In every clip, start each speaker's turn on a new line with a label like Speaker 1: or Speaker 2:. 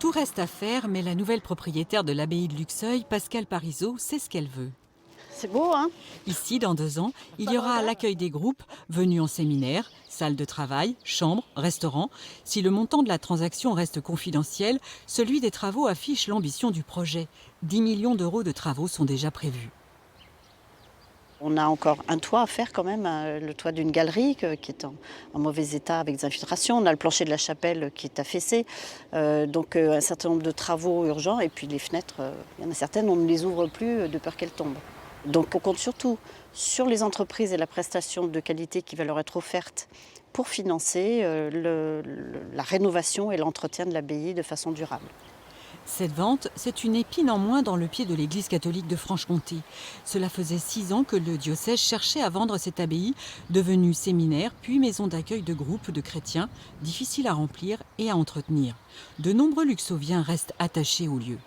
Speaker 1: Tout reste à faire, mais la nouvelle propriétaire de l'abbaye de Luxeuil, Pascale Parisot, sait ce qu'elle veut.
Speaker 2: C'est beau, hein?
Speaker 1: Ici, dans 2 ans, il y aura l'accueil des groupes venus en séminaire, salle de travail, chambre, restaurant. Si le montant de la transaction reste confidentiel, celui des travaux affiche l'ambition du projet. 10 millions d'euros de travaux sont déjà prévus.
Speaker 2: On a encore un toit à faire quand même, le toit d'une galerie qui est en mauvais état avec des infiltrations. On a le plancher de la chapelle qui est affaissé. Donc un certain nombre de travaux urgents. Et puis les fenêtres, il y en a certaines, on ne les ouvre plus de peur qu'elles tombent. Donc on compte surtout sur les entreprises et la prestation de qualité qui va leur être offerte pour financer la rénovation et l'entretien de l'abbaye de façon durable.
Speaker 1: Cette vente, c'est une épine en moins dans le pied de l'Église catholique de Franche-Comté. Cela faisait 6 ans que le diocèse cherchait à vendre cette abbaye, devenue séminaire puis maison d'accueil de groupes de chrétiens, difficile à remplir et à entretenir. De nombreux luxoviens restent attachés au lieu.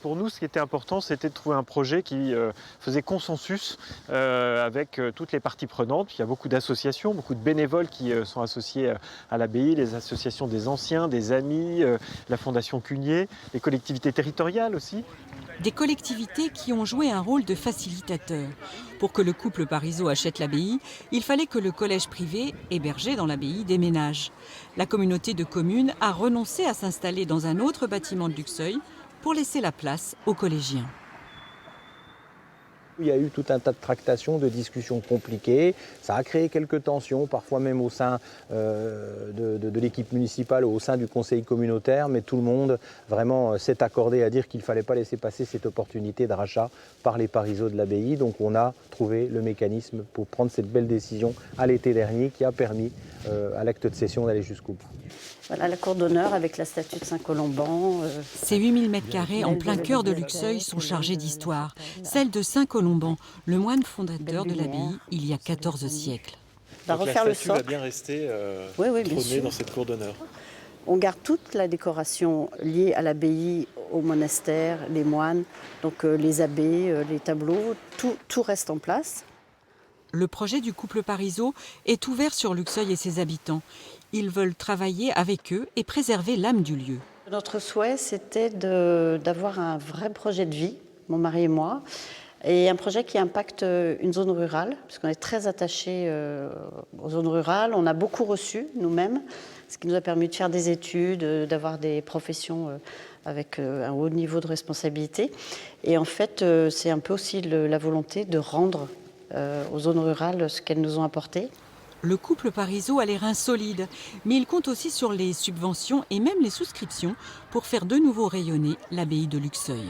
Speaker 3: Pour nous, ce qui était important, c'était de trouver un projet qui faisait consensus avec toutes les parties prenantes. Il y a beaucoup d'associations, beaucoup de bénévoles qui sont associés à l'abbaye, les associations des anciens, des amis, la Fondation Cugnier, les collectivités territoriales aussi.
Speaker 1: Des collectivités qui ont joué un rôle de facilitateur. Pour que le couple Parisot achète l'abbaye, il fallait que le collège privé, hébergé dans l'abbaye, déménage. La communauté de communes a renoncé à s'installer dans un autre bâtiment de Luxeuil pour laisser la place aux collégiens.
Speaker 4: Il y a eu tout un tas de tractations, de discussions compliquées. Ça a créé quelques tensions, parfois même au sein de l'équipe municipale ou au sein du conseil communautaire. Mais tout le monde vraiment s'est accordé à dire qu'il ne fallait pas laisser passer cette opportunité de rachat par les Parisot de l'abbaye. Donc on a trouvé le mécanisme pour prendre cette belle décision à l'été dernier qui a permis à l'acte de cession d'aller jusqu'au bout.
Speaker 2: Voilà la cour d'honneur avec la statue de Saint-Colomban.
Speaker 1: Ces 8000 m² en plein cœur de Luxeuil sont chargés d'histoire. Celle de Saint-Colomban, le moine fondateur de l'abbaye il y a 14 siècles.
Speaker 2: On va refaire le
Speaker 5: statue va
Speaker 2: socle.
Speaker 5: bien rester
Speaker 2: bien
Speaker 5: trônée
Speaker 2: sûr.
Speaker 5: dans cette cour d'honneur.
Speaker 2: On garde toute la décoration liée à l'abbaye, au monastère, les moines, donc les abbés, les tableaux, tout reste en place.
Speaker 1: Le projet du couple Parisot est ouvert sur Luxeuil et ses habitants. Ils veulent travailler avec eux et préserver l'âme du lieu.
Speaker 2: Notre souhait, c'était d'avoir un vrai projet de vie, mon mari et moi, et un projet qui impacte une zone rurale, parce qu'on est très attachés aux zones rurales. On a beaucoup reçu nous-mêmes, ce qui nous a permis de faire des études, d'avoir des professions avec un haut niveau de responsabilité. Et en fait, c'est un peu aussi la volonté de rendre aux zones rurales ce qu'elles nous ont apporté.
Speaker 1: Le couple Parisot a les reins solides, mais il compte aussi sur les subventions et même les souscriptions pour faire de nouveau rayonner l'abbaye de Luxeuil.